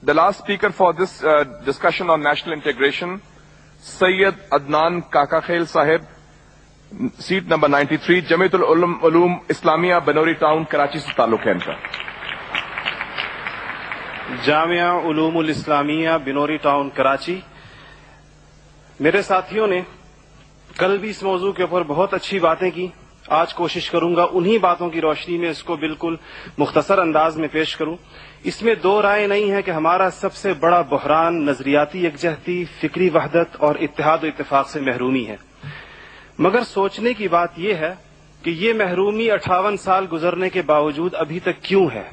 The last speaker for this discussion on national integration, Sayyid Adnan Kakakhel Sahib, seat number 93, Jamiatul Ulum Islamia, Banori Town, Karachi سے تعلق ہے ان کا. جامعہ علوم الاسلامیہ Banuri town Karachi. میرے ساتھیوں نے کل بھی اس موضوع کے اوپر بہت اچھی باتیں کی. آج کوشش کروں گا انہی باتوں کی روشنی میں اس کو بالکل مختصر انداز میں پیش کروں. اس میں دو رائے نہیں ہے کہ ہمارا سب سے بڑا بحران نظریاتی یکجہتی، فکری وحدت اور اتحاد و اتفاق سے محرومی ہے. مگر سوچنے کی بات یہ ہے کہ یہ محرومی 58 سال گزرنے کے باوجود ابھی تک کیوں ہے.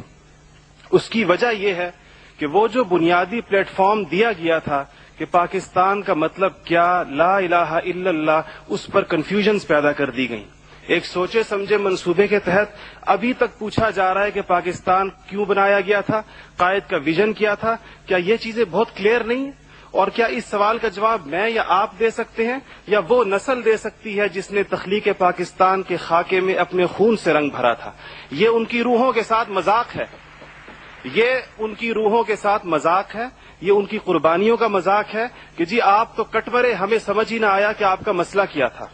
اس کی وجہ یہ ہے کہ وہ جو بنیادی پلیٹ فارم دیا گیا تھا کہ پاکستان کا مطلب کیا، لا الہ الا اللہ، اس پر کنفیوژنز پیدا کر دی گئیں. ایک سوچے سمجھے منصوبے کے تحت ابھی تک پوچھا جا رہا ہے کہ پاکستان کیوں بنایا گیا تھا، قائد کا ویژن کیا تھا. کیا یہ چیزیں بہت کلیئر نہیں ہیں؟ اور کیا اس سوال کا جواب میں یا آپ دے سکتے ہیں یا وہ نسل دے سکتی ہے جس نے تخلیق پاکستان کے خاکے میں اپنے خون سے رنگ بھرا تھا؟ یہ ان کی روحوں کے ساتھ مذاق ہے، یہ ان کی روحوں کے ساتھ مذاق ہے، یہ ان کی قربانیوں کا مذاق ہے کہ جی آپ تو کٹ مرے، ہمیں سمجھ ہی نہ آیا کہ آپ کا مسئلہ کیا تھا.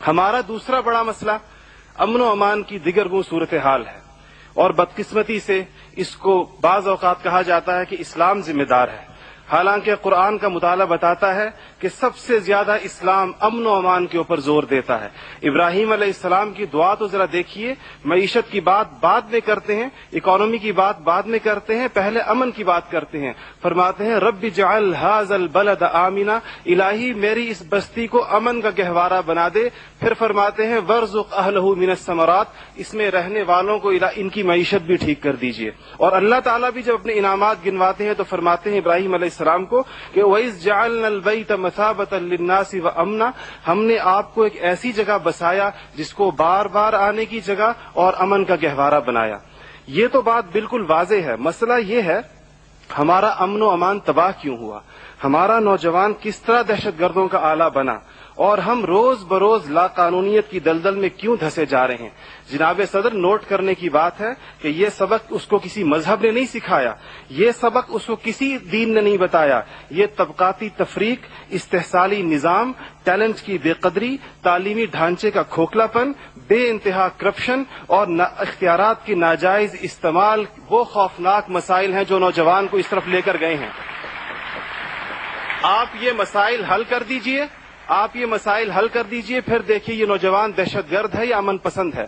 ہمارا دوسرا بڑا مسئلہ امن و امان کی دیگرگوں صورتحال ہے، اور بدقسمتی سے اس کو بعض اوقات کہا جاتا ہے کہ اسلام ذمہ دار ہے. حالانکہ قرآن کا مطالعہ بتاتا ہے کہ سب سے زیادہ اسلام امن و امان کے اوپر زور دیتا ہے. ابراہیم علیہ السلام کی دعا تو ذرا دیکھیے. معیشت کی بات بعد میں کرتے ہیں، اکانومی کی بات بعد میں کرتے ہیں، پہلے امن کی بات کرتے ہیں. فرماتے ہیں رب اجعل ھذا البلد آمنا، الہی میری اس بستی کو امن کا گہوارہ بنا دے. پھر فرماتے ہیں وارزق اہلہ من الثمرات، اس میں رہنے والوں کو ان کی معیشت بھی ٹھیک کر دیجیے. اور اللہ تعالیٰ بھی جب اپنے انعامات گنواتے ہیں تو فرماتے ہیں ابراہیم علیہ السلام کو کہ وَإِذْ جَعَلْنَا الْبَيْتَ مَثَابَةً لِلنَّاسِ وَأَمْنًا، ہم نے آپ کو ایک ایسی جگہ بسایا جس کو بار بار آنے کی جگہ اور امن کا گہوارہ بنایا. یہ تو بات بالکل واضح ہے. مسئلہ یہ ہے ہمارا امن و امان تباہ کیوں ہوا، ہمارا نوجوان کس طرح دہشت گردوں کا آلہ بنا، اور ہم روز بروز لا قانونیت کی دلدل میں کیوں دھسے جا رہے ہیں. جناب صدر، نوٹ کرنے کی بات ہے کہ یہ سبق اس کو کسی مذہب نے نہیں سکھایا، یہ سبق اس کو کسی دین نے نہیں بتایا. یہ طبقاتی تفریق، استحصالی نظام، ٹیلنٹ کی بے قدری، تعلیمی ڈھانچے کا کھوکھلا پن، بے انتہا کرپشن اور اختیارات کی ناجائز استعمال، وہ خوفناک مسائل ہیں جو نوجوان کو اس طرف لے کر گئے ہیں. آپ یہ مسائل حل کر دیجئے، آپ یہ مسائل حل کر دیجئے، پھر دیکھیے یہ نوجوان دہشت گرد ہے یا امن پسند ہے.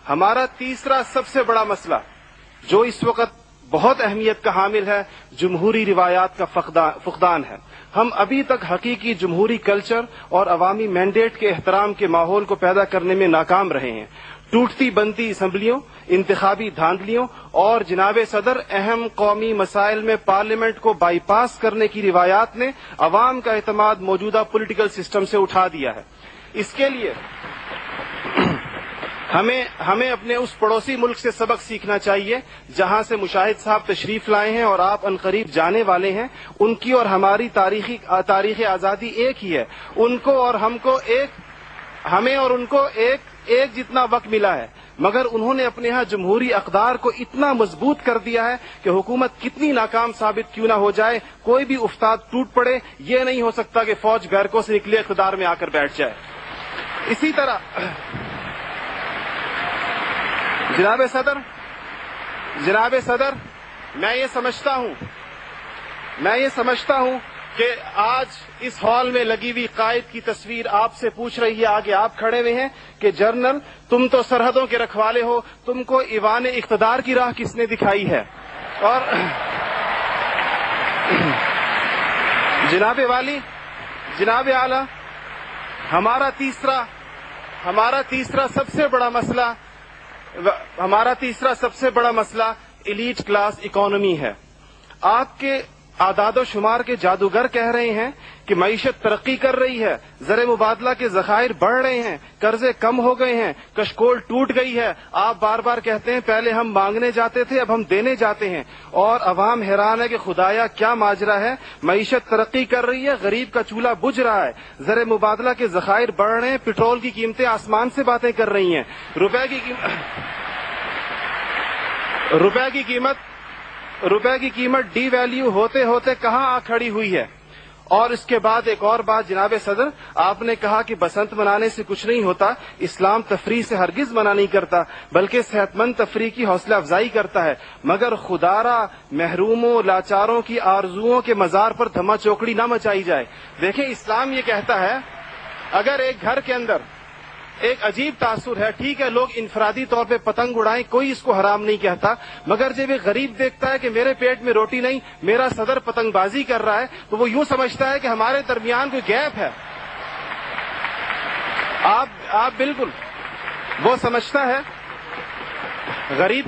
ہمارا تیسرا سب سے بڑا مسئلہ جو اس وقت بہت اہمیت کا حامل ہے، جمہوری روایات کا فقدان ہے. ہم ابھی تک حقیقی جمہوری کلچر اور عوامی مینڈیٹ کے احترام کے ماحول کو پیدا کرنے میں ناکام رہے ہیں. ٹوٹتی بنتی اسمبلیوں، انتخابی دھاندلیوں اور جناب صدر اہم قومی مسائل میں پارلیمنٹ کو بائی پاس کرنے کی روایات نے عوام کا اعتماد موجودہ پولیٹیکل سسٹم سے اٹھا دیا ہے. اس کے لیے ہمیں اپنے اس پڑوسی ملک سے سبق سیکھنا چاہیے جہاں سے مشاہد صاحب تشریف لائے ہیں اور آپ عنقریب جانے والے ہیں. ان کی اور ہماری تاریخ آزادی ایک ہی ہے. ان کو اور ہمیں اور ان کو ایک جتنا وقت ملا ہے، مگر انہوں نے اپنے ہاں جمہوری اقدار کو اتنا مضبوط کر دیا ہے کہ حکومت کتنی ناکام ثابت کیوں نہ ہو جائے، کوئی بھی افتاد ٹوٹ پڑے، یہ نہیں ہو سکتا کہ فوج بیرکوں سے نکلے اقتدار میں آ کر بیٹھ جائے. اسی طرح جناب صدر میں یہ سمجھتا ہوں کہ آج اس ہال میں لگی ہوئی قائد کی تصویر آپ سے پوچھ رہی ہے، آگے آپ کھڑے ہوئے ہیں کہ جنرل تم تو سرحدوں کے رکھوالے ہو، تم کو ایوان اقتدار کی راہ کس نے دکھائی ہے. اور جناب والی، جناب اعلی، ہمارا تیسرا سب سے بڑا مسئلہ ایلیٹ کلاس اکانومی ہے. آپ کے اعداد و شمار کے جادوگر کہہ رہے ہیں کہ معیشت ترقی کر رہی ہے، زر مبادلہ کے ذخائر بڑھ رہے ہیں، قرضے کم ہو گئے ہیں، کشکول ٹوٹ گئی ہے. آپ بار بار کہتے ہیں پہلے ہم مانگنے جاتے تھے، اب ہم دینے جاتے ہیں، اور عوام حیران ہے کہ خدایا کیا ماجرا ہے. معیشت ترقی کر رہی ہے، غریب کا چولہا بجھ رہا ہے، زر مبادلہ کے ذخائر بڑھ رہے ہیں، پٹرول کی قیمتیں آسمان سے باتیں کر رہی ہیں، روپے کی روپے کی قیمت ڈی ویلیو ہوتے ہوتے کہاں آ کھڑی ہوئی ہے. اور اس کے بعد ایک اور بات جناب صدر, آپ نے کہا کہ بسنت منانے سے کچھ نہیں ہوتا. اسلام تفریح سے ہرگز منع نہیں کرتا, بلکہ صحت مند تفریح کی حوصلہ افزائی کرتا ہے. مگر خدارا محروموں لاچاروں کی آرزوؤں کے مزار پر دھما چوکڑی نہ مچائی جائے. دیکھیں اسلام یہ کہتا ہے اگر ایک گھر کے اندر ایک عجیب تاثر ہے, ٹھیک ہے لوگ انفرادی طور پہ پتنگ اڑائیں, کوئی اس کو حرام نہیں کہتا, مگر جب ایک غریب دیکھتا ہے کہ میرے پیٹ میں روٹی نہیں, میرا صدر پتنگ بازی کر رہا ہے, تو وہ یوں سمجھتا ہے کہ ہمارے درمیان کوئی گیپ ہے. آپ بالکل وہ سمجھتا ہے. غریب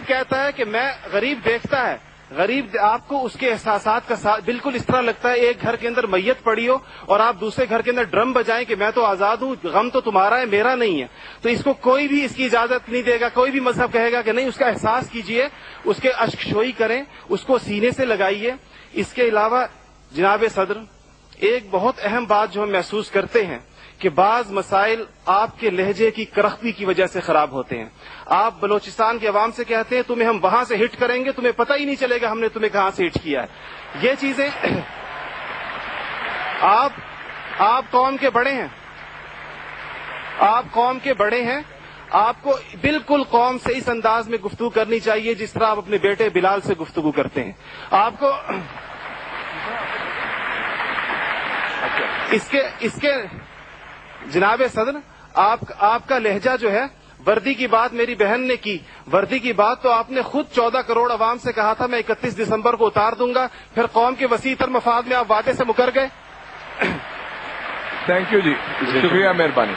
کہتا ہے کہ میں, غریب دیکھتا ہے, غریب آپ کو اس کے احساسات کا بالکل اس طرح لگتا ہے ایک گھر کے اندر میت پڑی ہو اور آپ دوسرے گھر کے اندر ڈرم بجائیں کہ میں تو آزاد ہوں, غم تو تمہارا ہے میرا نہیں ہے. تو اس کو کوئی بھی اس کی اجازت نہیں دے گا, کوئی بھی مذہب کہے گا کہ نہیں, اس کا احساس کیجئے, اس کے اشک شوئی کریں, اس کو سینے سے لگائیے. اس کے علاوہ جناب صدر ایک بہت اہم بات جو ہم محسوس کرتے ہیں کہ بعض مسائل آپ کے لہجے کی کرختی کی وجہ سے خراب ہوتے ہیں. آپ بلوچستان کے عوام سے کہتے ہیں تمہیں ہم وہاں سے ہٹ کریں گے, تمہیں پتہ ہی نہیں چلے گا ہم نے تمہیں کہاں سے ہٹ کیا ہے. یہ چیزیں آپ قوم کے بڑے ہیں, آپ کو بالکل قوم سے اس انداز میں گفتگو کرنی چاہیے جس طرح آپ اپنے بیٹے بلال سے گفتگو کرتے ہیں. آپ کو اس کے جناب صدر آپ کا لہجہ جو ہے, وردی کی بات میری بہن نے کی, وردی کی بات تو آپ نے خود 14 کروڑ عوام سے کہا تھا میں 31 دسمبر کو اتار دوں گا, پھر قوم کے وسیع تر مفاد میں آپ وعدے سے مکر گئے. تھینک یو جی, شکریہ, مہربانی,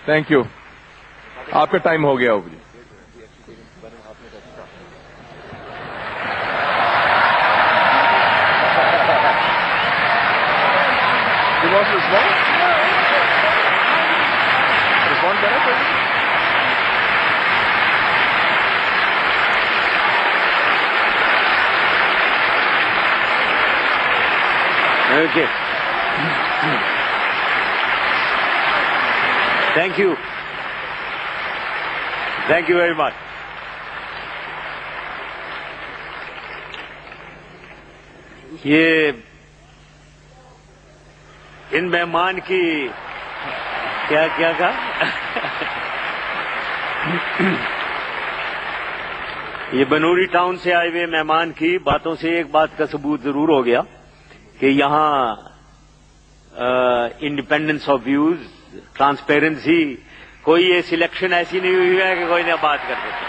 تھینک یو. آپ کا ٹائم ہو گیا ہوگا جی. Okay. Thank you. Thank you very much. یہ ان مہمان کی کیا کہا یہ بنوری ٹاؤن سے آئے ہوئے مہمان کی باتوں سے ایک بات کا ثبوت ضرور ہو گیا کہ یہاں انڈیپینڈنس آف ویوز, ٹرانسپیرنسی, کوئی یہ سلیکشن ایسی نہیں ہوئی ہے کہ کوئی نہ بات کر سکے.